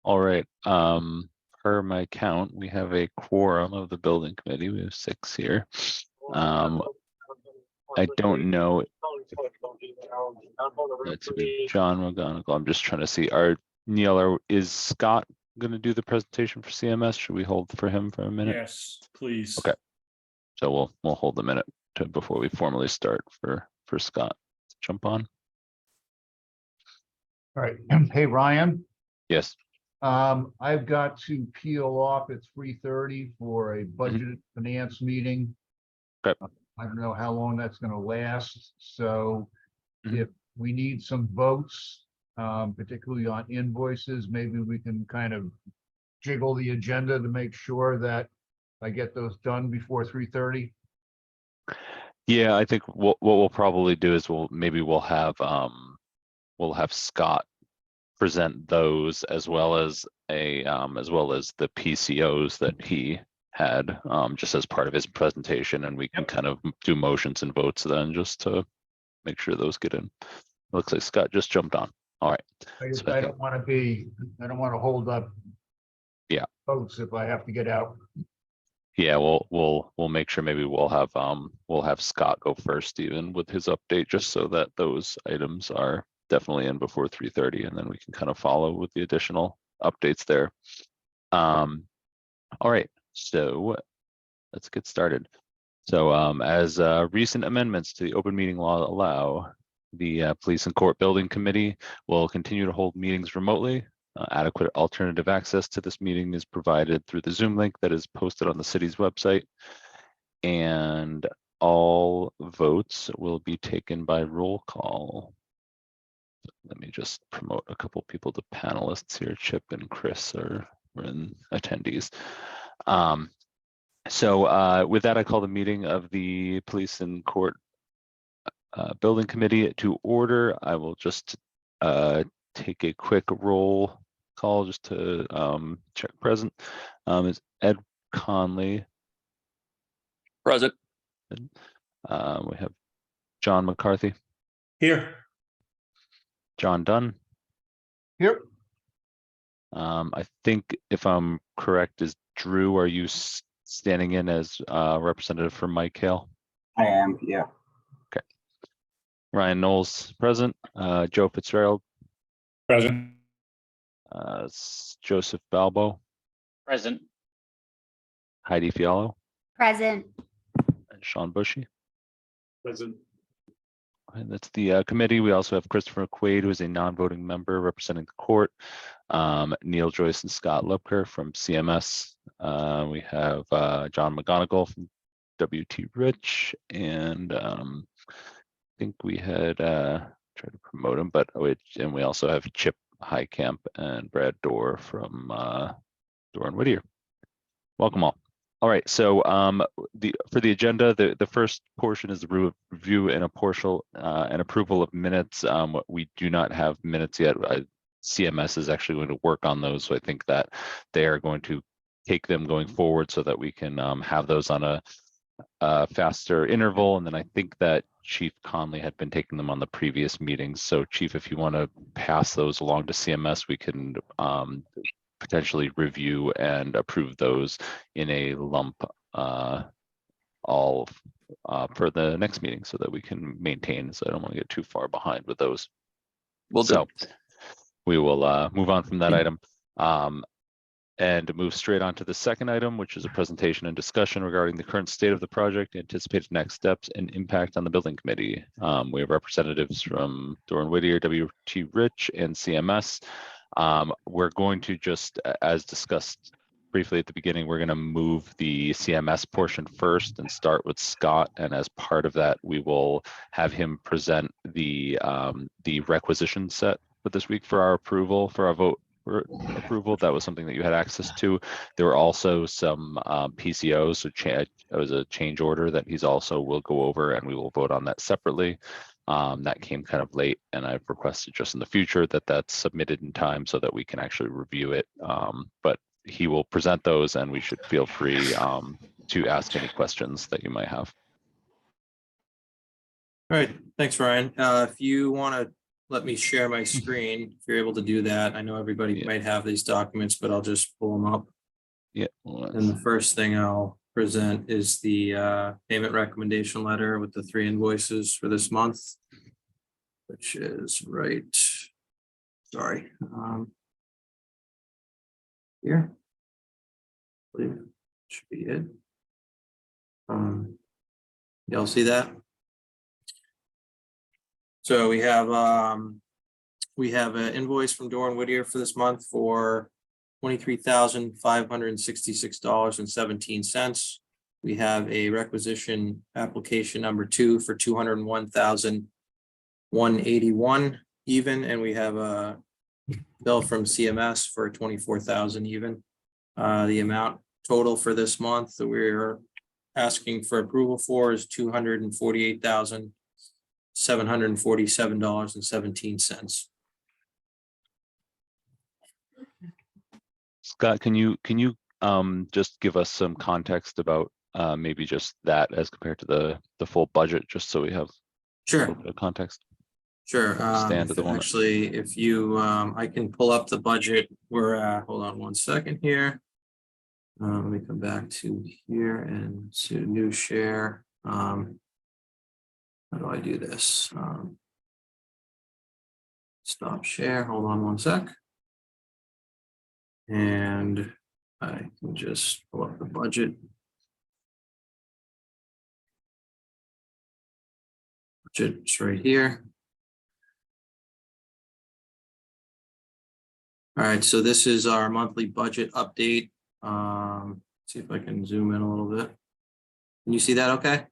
All right. Per my count, we have a quorum of the building committee. We have 6 here. I don't know. That's John McGonigal. I'm just trying to see. Neil, is Scott going to do the presentation for CMS? Should we hold for him for a minute? Yes, please. Okay. So we'll hold a minute before we formally start for Scott to jump on. All right. Hey, Ryan. Yes. I've got to peel off at 3:30 for a budget finance meeting. Okay. I don't know how long that's going to last. So Mhm. if we need some votes, particularly on invoices, maybe we can kind of jiggle the agenda to make sure that I get those done before 3:30. Yeah, I think what we'll probably do is we'll have Scott present those as well as the PCOs that he had just as part of his presentation, and we can kind of do motions and votes then just to make sure those get in. Looks like Scott just jumped on. All right. I don't want to hold up. Yeah. Votes if I have to get out. Yeah, we'll make sure maybe we'll have Scott go first even with his update, just so that those items are definitely in before 3:30, and then we can kind of follow with the additional updates there. All right, so let's get started. So as recent amendments to the open meeting law allow, the Police and Court Building Committee will continue to hold meetings remotely. Adequate alternative access to this meeting is provided through the Zoom link that is posted on the city's website, and all votes will be taken by roll call. Let me just promote a couple people to panelists here. Chip and Chris are in attendees. So with that, I call the meeting of the Police and Court Building Committee to order. I will just take a quick roll call just to check present. Is Ed Conley present? We have John McCarthy. Here. John Dunn. Here. I think if I'm correct, is Drew, are you standing in as representative for Mike Hale? I am, yeah. Okay. Ryan Knowles present. Joe Fitzgerald. Present. Joseph Balbo. Present. Heidi Fiallo. Present. And Sean Bushy. Present. And that's the committee. We also have Christopher McQuaid, who is a non-voting member representing the court. Neil Joyce and Scott Lepker from CMS. We have John McGonigal from WT Rich, and I think we had tried to promote him, and we also have Chip Highcamp and Brad Dorr from Dorr and Whittier. Welcome all. All right, so for the agenda, the first portion is the review and approval of minutes. We do not have minutes yet. CMS is actually going to work on those, so I think that they are going to take them going forward so that we can have those on a faster interval. And then I think that Chief Conley had been taking them on the previous meetings. So Chief, if you want to pass those along to CMS, we can potentially review and approve those in a lump all for the next meeting so that we can maintain. So I don't want to get too far behind with those. So we will move on from that item and move straight on to the second item, which is a presentation and discussion regarding the current state of the project, anticipated next steps, and impact on the building committee. We have representatives from Dorr and Whittier, WT Rich, and CMS. We're going to just, as discussed briefly at the beginning, we're going to move the CMS portion first and start with Scott. And as part of that, we will have him present the requisition set for this week for our approval, for our vote for approval. That was something that you had access to. There were also some PCOs, so it was a change order that he's also will go over, and we will vote on that separately. That came kind of late, and I've requested just in the future that that's submitted in time so that we can actually review it. But he will present those, and we should feel free to ask any questions that you might have. All right, thanks, Ryan. If you want to let me share my screen, if you're able to do that. I know everybody Yeah. might have these documents, but I'll just pull them up. Yeah. And the first thing I'll present is the payment recommendation letter with the 3 invoices for this month, which is right, sorry. Here. I believe should be it. Y'all see that? So we have an invoice from Doran Whittier for this month for $23,566.17. We have a requisition application number 2 for $201,181 even, and we have a bill from CMS for $24,000 even. The amount total for this month that we're asking for approval for is $248,747.17. Scott, can you just give us some context about maybe just that as compared to the full budget, just so we have a Sure, little bit of context? sure. Stand at the moment. Actually, if you, I can pull up the budget. We're, hold on one second here. Let me come back to here and to new share. How do I do this? Stop share, hold on one sec. And I can just pull up the budget. Budget's right here. All right, so this is our monthly budget update. See if I can zoom in a little bit. Can you see that okay?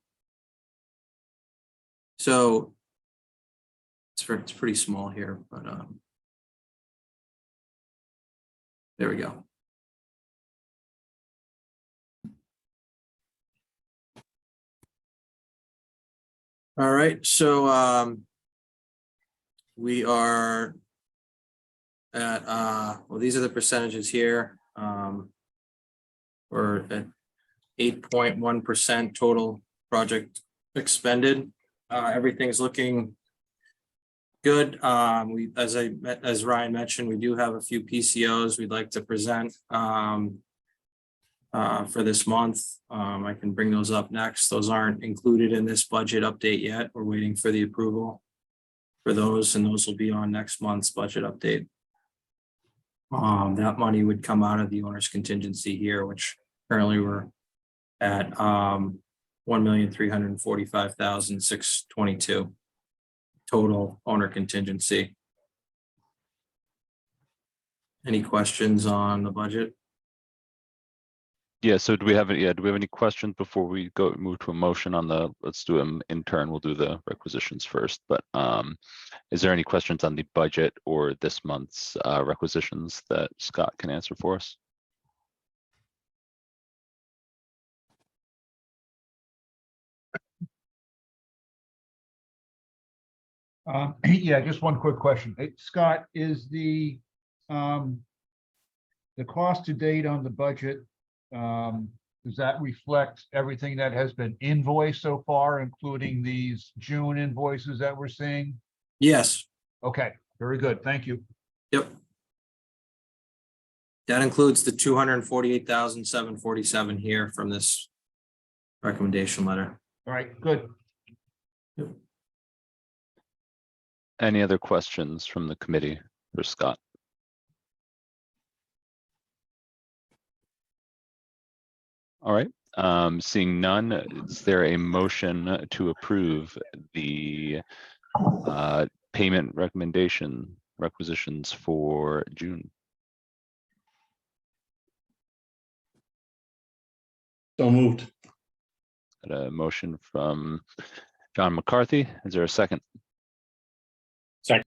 So it's pretty small here, but there we go. All right, so we are at well, these are the percentages here. We're at 8.1% total project expended. Everything's looking good. As Ryan mentioned, we do have a few PCOs we'd like to present for this month. I can bring those up next. Those aren't included in this budget update yet. We're waiting for the approval for those, and those will be on next month's budget update. That money would come out of the owner's contingency here, which currently we're at $1,345,622 total owner contingency. Any questions on the budget? Yeah, so do we have any questions before we move to a motion on the, let's do them in turn, we'll do the requisitions first, but is there any questions on the budget or this month's requisitions that Scott can answer for us? Yeah, just one quick question. Hey, Scott, is the cost to date on the budget, does that reflect everything that has been invoiced so far, including these June invoices that we're seeing? Yes. Okay, very good. Thank you. Yep. That includes the 248,747 here from this recommendation letter. All right, good. Yep. Any other questions from the committee for Scott? All right, seeing none, is there a motion to approve the payment requisitions for June? So moved. Got a motion from John McCarthy. Is there a second? Second.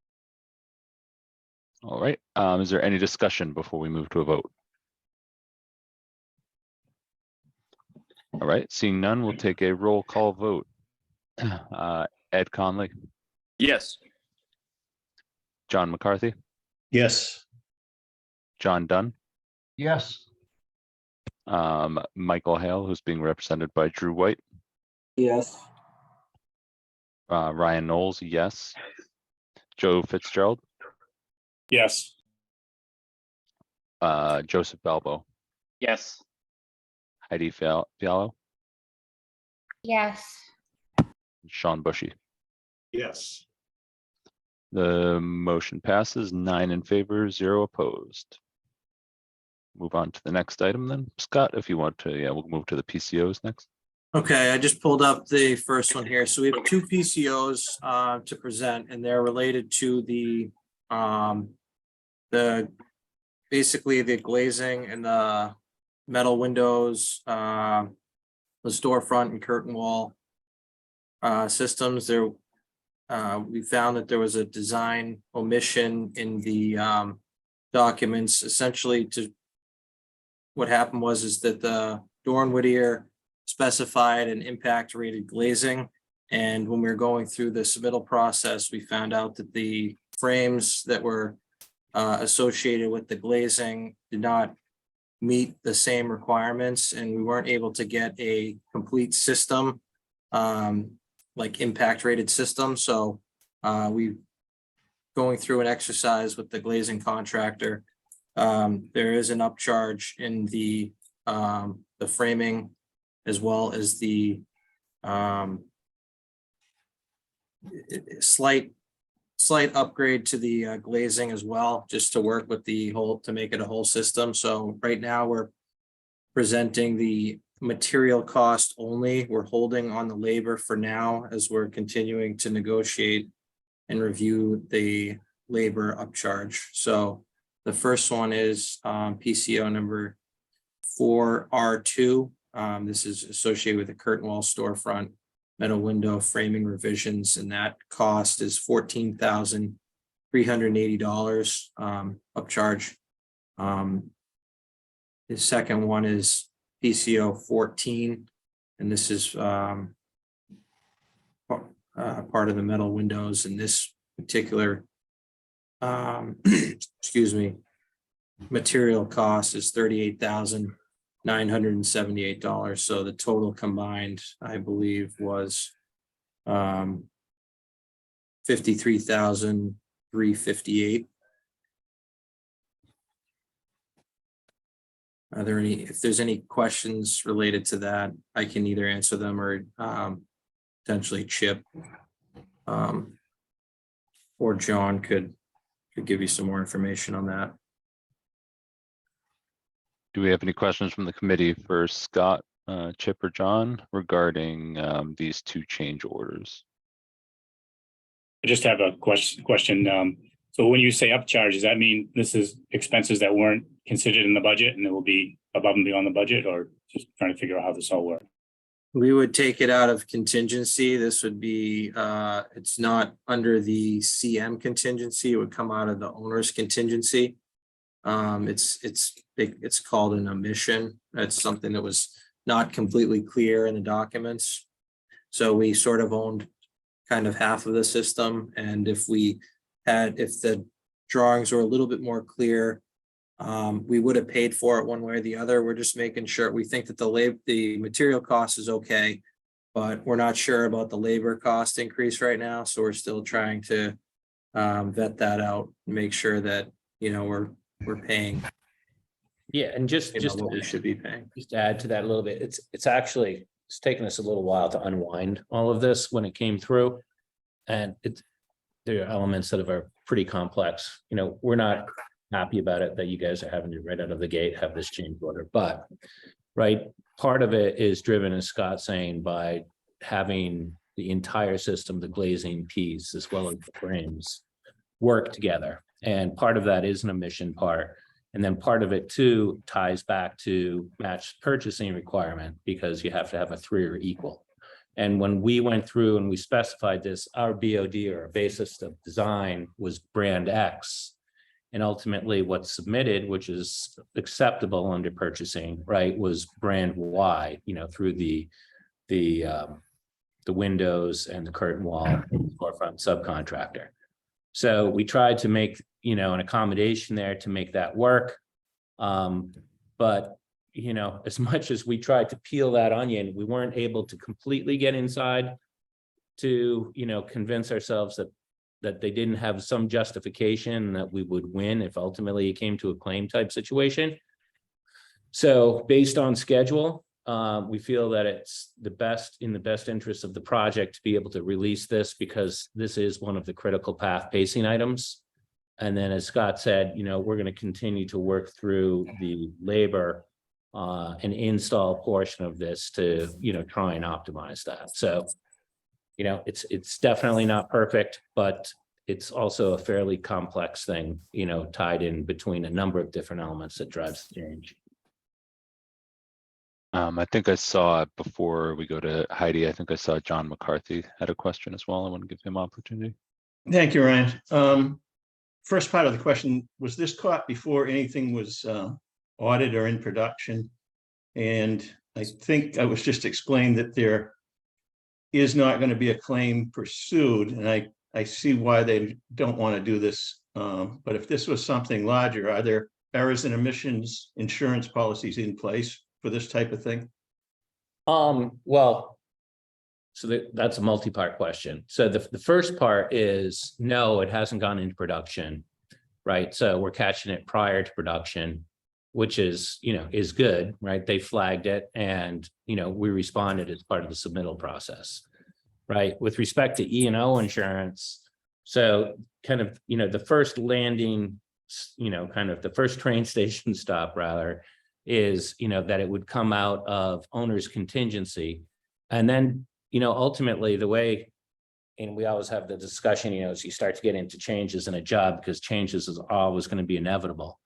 All right, is there any discussion before we move to a vote? All right, seeing none, we'll take a roll call vote. Ed Conley, Yes. John McCarthy, Yes. John Dunn, Yes, Michael Hale, who's being represented by Drew White, Yes. Ryan Knowles, yes. Joe Fitzgerald, Yes. Joseph Balbo, Yes. Heidi Fiallo, Yes. Sean Bushy. Yes. The motion passes 9 in favor, 0 opposed. Move on to the next item then. Scott, if you want to, yeah, we'll move to the PCOs next. Okay, I just pulled up the first one here. So we have two PCOs to present, and they're related to the basically the glazing and the metal windows, the storefront and curtain wall systems. There, we found that there was a design omission in the documents. Essentially, what happened is that the Dorn Whittier specified an impact rated glazing. And when we were going through the submittal process, we found out that the frames that were associated with the glazing did not meet the same requirements, and we weren't able to get a complete system, like impact rated system. So we going through an exercise with the glazing contractor. There is an upcharge in the framing, as well as the slight upgrade to the glazing as well, just to work with the whole, to make it a whole system. So right now we're presenting the material cost only. We're holding on the labor for now as we're continuing to negotiate and review the labor upcharge. So the first one is PCO number 4R2. This is associated with the curtain wall storefront metal window framing revisions, and that cost is $14,380 upcharge. The second one is PCO 14, and this is part of the metal windows. In this particular excuse me, material cost is $38,978. So the total combined, I believe, was $53,358. Are there any, if there's any questions related to that, I can either answer them or potentially Chip or John could give you some more information on that. Do we have any questions from the committee for Scott, Chip, or John regarding these two change orders? I just have a question. So when you say upcharge, does that mean this is expenses that weren't considered in the budget and it will be above and beyond the budget, or just trying to figure out how this all works? We would take it out of contingency. This would be, it's not under the CM contingency. It would come out of the owner's contingency. It's called an omission. That's something that was not completely clear in the documents. So we sort of owned kind of half of the system. And if the drawings were a little bit more clear, we would have paid for it one way or the other. We're just making sure. We think that the material cost is okay, but we're not sure about the labor cost increase right now. So we're still trying to vet that out and make sure that, you know, we're paying, Yeah, and just what we should be paying. just to add to that a little bit, it's taken us a little while to unwind all of this when it came through. And there are elements that are pretty complex. You know, we're not happy about it that you guys are having to right out of the gate have this change order, but part of it is driven, as Scott saying, by having the entire system, the glazing piece as well as the frames work together. And part of that is an omission part. And then part of it too ties back to match purchasing requirement, because you have to have a 3 or equal. And when we went through and we specified this, our BOD, or our basis of design, was brand X. And ultimately what's submitted, which is acceptable under purchasing, was brand Y, you know, through the windows and the curtain wall storefront subcontractor. So we tried to make, you know, an accommodation there to make that work. But, you know, as much as we tried to peel that onion, we weren't able to completely get inside to, you know, convince ourselves that that they didn't have some justification that we would win if ultimately it came to a claim type situation. So based on schedule, we feel that it's in the best interest of the project to be able to release this, because this is one of the critical path pacing items. And then, as Scott said, we're going to continue to work through the labor and install portion of this to, try and optimize that. So, it's definitely not perfect, but it's also a fairly complex thing, tied in between a number of different elements that drives the change. I think I saw before we go to Heidi, I think I saw John McCarthy had a question as well. I want to give him opportunity. Thank you, Ryan. First part of the question, was this caught before anything was audited or in production? And I think I was just explained that there is not going to be a claim pursued, and I see why they don't want to do this. But if this was something larger, are there errors and omissions insurance policies in place for this type of thing? Well, so that's a multi-part question. So the first part is no, it hasn't gone into production, right? So we're catching it prior to production, which is, is good, right? They flagged it and, we responded as part of the submittal process, right? With respect to E&O insurance, so kind of, the first landing, kind of the first train station stop rather, is, that it would come out of owner's contingency. And then, ultimately the way, and we always have the discussion, as you start to get into changes in a job, because changes is always going to be inevitable,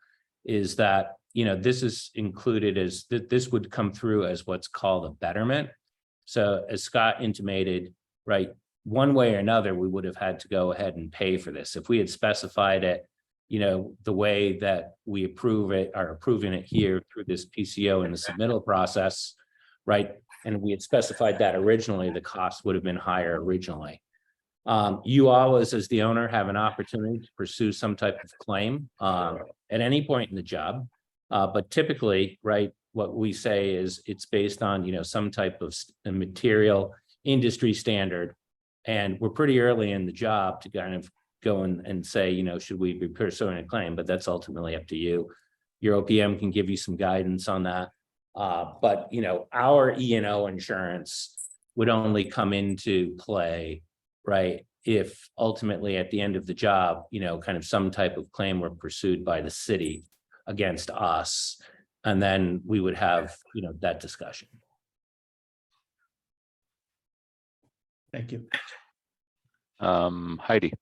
is that, this is included as this would come through as what's called a betterment. So as Scott intimated, right, one way or another, we would have had to go ahead and pay for this. If we had specified it, the way that we approve it, are approving it here through this PCO in the submittal process, right? And we had specified that originally, the cost would have been higher originally. You always, as the owner, have an opportunity to pursue some type of claim at any point in the job. But typically, right, what we say is it's based on, some type of material industry standard. And we're pretty early in the job to kind of go and say, should we be pursuing a claim? But that's ultimately up to you. Your OPM can give you some guidance on that. But, our E&O insurance would only come into play, right, if ultimately at the end of the job, kind of some type of claim were pursued by the city against us. And then we would have, that discussion. Thank you. Heidi.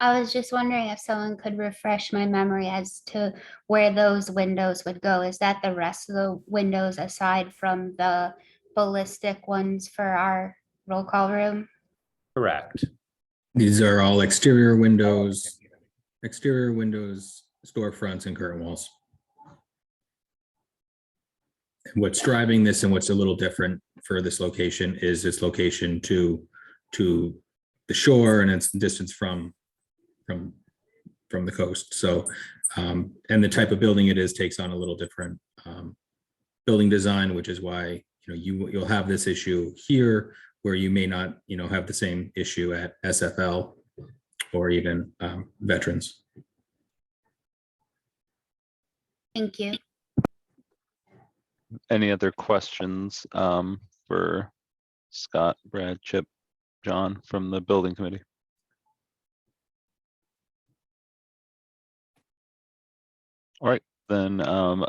I was just wondering if someone could refresh my memory as to where those windows would go. Is that the rest of the windows aside from the ballistic ones for our roll call room? Correct. These are all exterior windows, storefronts, and curtain walls. And what's driving this and what's a little different for this location is its location to the shore and its distance from the coast. So, and the type of building it is takes on a little different building design, which is why, you'll have this issue here where you may not, have the same issue at SFL or even veterans. Thank you. Any other questions for Scott, Brad, Chip, John from the building committee? All right, then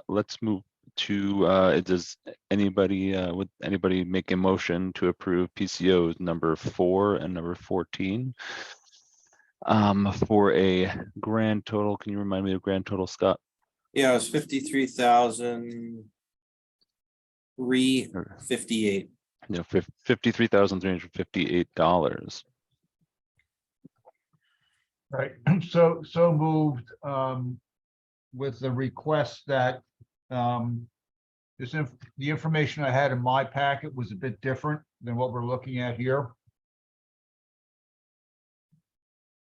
let's move to, does anybody, would anybody make a motion to approve PCOs number 4 and number 14 for a grand total? Can you remind me of grand total, Scott? Yeah, it was 53,358. No, $53,358. Right, so moved, with the request that, the information I had in my packet was a bit different than what we're looking at here.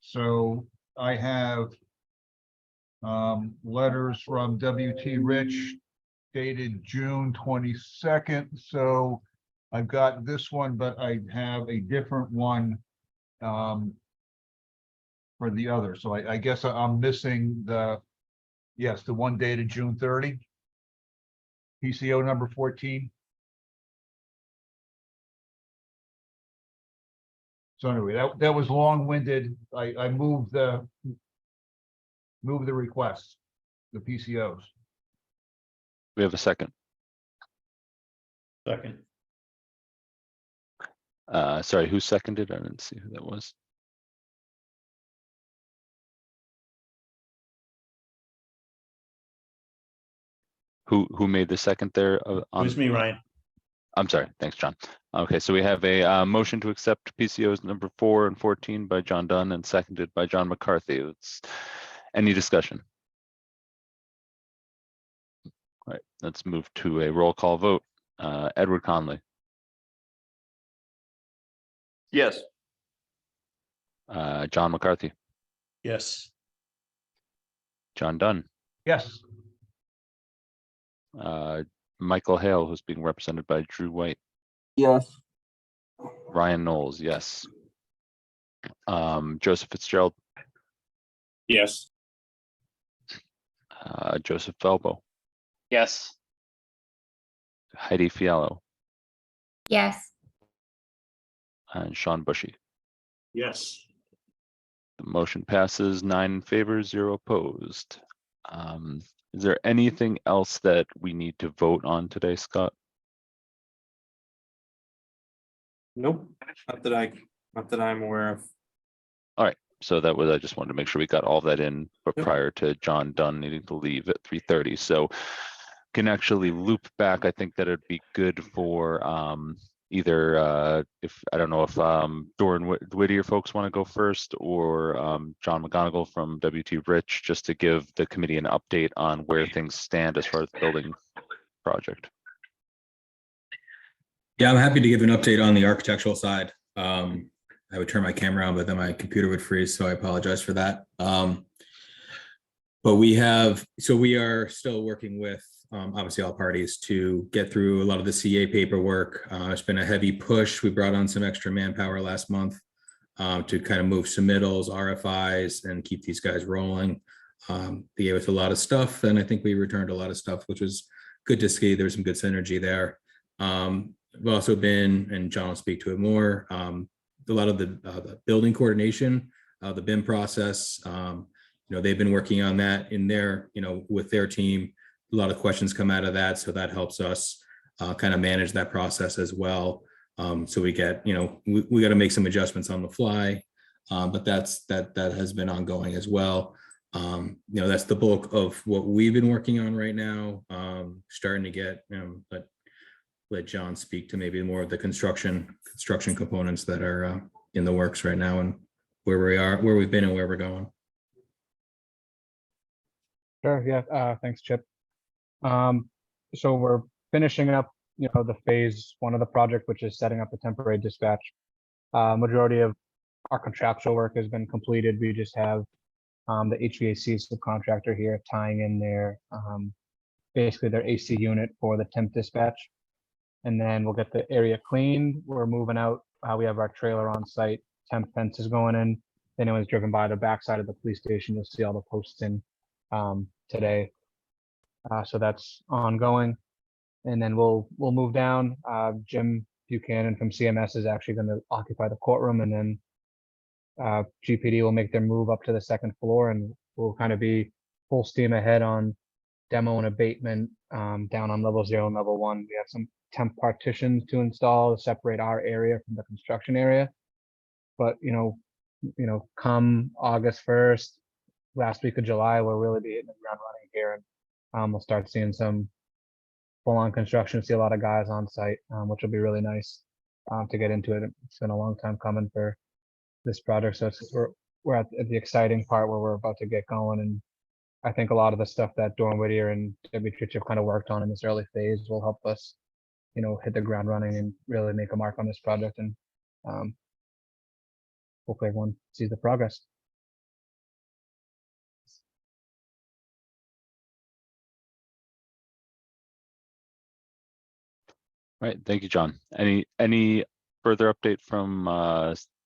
So I have letters from W.T. Rich dated June 22nd. So I've got this one, but I have a different one for the other. So I guess I'm missing the, yes, the one dated June 30. PCO number 14. So anyway, that was long-winded. I moved the requests, the PCOs. We have a second. Second. Sorry, who seconded? I didn't see who that was. Who made the second there? It was me, Ryan. I'm sorry. Thanks, John. Okay, so we have a motion to accept PCOs number 4 and 14 by John Dunn and seconded by John McCarthy. Any discussion? All right, let's move to a roll call vote. Edward Conley, Yes. John McCarthy, Yes. John Dunn, Yes, Michael Hale, who's being represented by Drew White, Yes. Ryan Knowles, yes. Joseph Fitzgerald, Yes. Joseph Felbo, Yes. Heidi Fiallo, Yes, and Sean Bushy. Yes. The motion passes 9 in favor, 0 opposed. Is there anything else that we need to vote on today, Scott? Nope, not that I'm aware of. So that was, I just wanted to make sure we got all that in, but Yep. prior to John Dunn needing to leave at 3:30. So can actually loop back. I think that it'd be good for either if I don't know if Doran Whittier folks want to go first, or John McGonigal from WT Rich, just to give the committee an update on where things stand as far as the building project. Yeah, I'm happy to give an update on the architectural side. I would turn my camera on, but then my computer would freeze, so I apologize for that. But we are still working with obviously all parties to get through a lot of the CA paperwork. It's been a heavy push. We brought on some extra manpower last month to kind of move submittals, RFIs, and keep these guys rolling. They gave us a lot of stuff, and I think we returned a lot of stuff, which was good to see. There's some good synergy there. We've also been, and John will speak to it more, a lot of the building coordination, the BIM process. They've been working on that in their, with their team. A lot of questions come out of that, so that helps us kind of manage that process as well. So we get, we got to make some adjustments on the fly, but that has been ongoing as well. That's the bulk of what we've been working on right now. Starting to get, let John speak to maybe more of the construction components that are in the works right now, and where we are, where we've been, and where we're going. Sure, yeah, thanks, Chip. So we're finishing up, the phase 1 of the project, which is setting up the temporary dispatch. Majority of our contractual work has been completed. We just have the HVAC subcontractor here tying in their basically their AC unit for the temp dispatch. And then we'll get the area cleaned. We're moving out. We have our trailer on site, temp fences going in. If anyone's driven by the backside of the police station, you'll see all the posts in today. So that's ongoing. And then we'll move down. Jim Buchanan from CMS is actually going to occupy the courtroom, and then GPD will make their move up to the 2nd floor, and we'll kind of be full steam ahead on demo and abatement down on level 0 and level 1. We have some temp partitions to install to separate our area from the construction area. But come August 1st, last week of July, we'll really be hitting the ground running here, and we'll start seeing some full-on construction. See a lot of guys on site, which will be really nice to get into it. It's been a long time coming for this project, so we're at the exciting part where we're about to get going. And I think a lot of the stuff that Doran Whittier and Debbie Trich have kind of worked on in this early phase will help us, hit the ground running and really make a mark on this project. And hopefully everyone sees the progress. right, thank you, John. Any further update from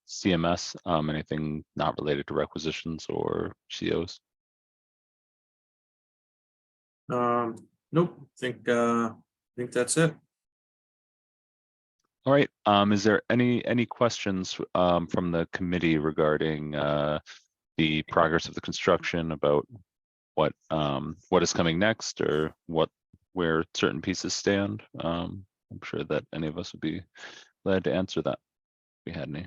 CMS? Anything not related to requisitions or COs? Nope, think that's it. All right, is there any questions from the committee regarding the progress of the construction, about what is coming next, or where certain pieces stand? I'm sure that any of us would be glad to answer that if we had any.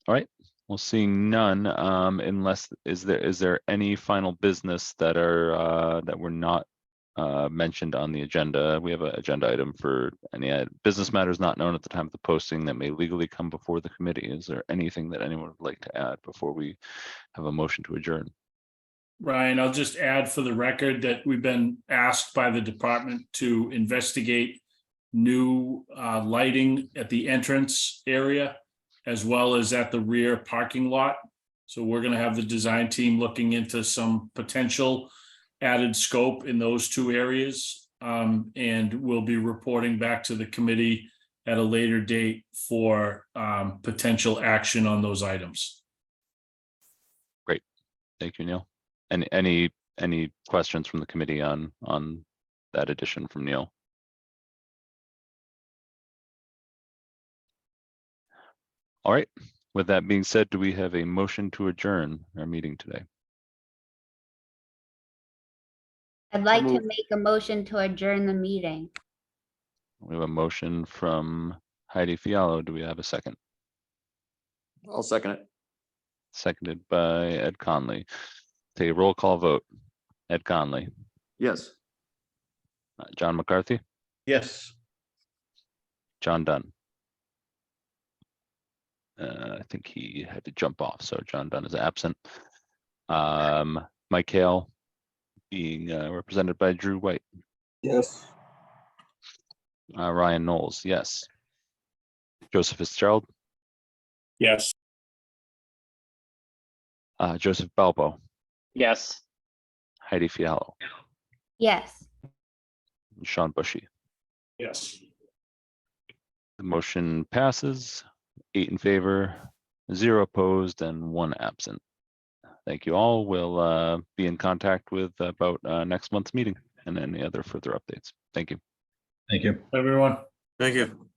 All right, well, seeing none, unless is there any final business that were not mentioned on the agenda? We have an agenda item for any business matters not known at the time of the posting that may legally come before the committee. Is there anything that anyone would like to add before we have a motion to adjourn? Ryan, I'll just add for the record that we've been asked by the department to investigate new lighting at the entrance area as well as at the rear parking lot. So we're going to have the design team looking into some potential added scope in those two areas. And we'll be reporting back to the committee at a later date for potential action on those items. Great, thank you, Neil. And any questions from the committee on that addition from Neil? All right, with that being said, do we have a motion to adjourn our meeting today? I'd like to make a motion to adjourn the meeting. We have a motion from Heidi Fiallo. Do we have a second? I'll second it. Seconded by Ed Conley. Take a roll call vote. Ed Conley, Yes. John McCarthy, Yes. John Dunn. I think he had to jump off, so John Dunn is absent. Mike Hale being represented by Drew White. Yes. Ryan Knowles, yes. Joseph Fitzgerald, Yes. Joseph Balbo, Yes. Heidi Fiallo, Yes. and Sean Bushy. Yes. The motion passes, 8 in favor, 0 opposed, and 1 absent. Thank you all. We'll be in contact with about next month's meeting and any other further updates. Thank you. Thank you. Everyone. Thank you.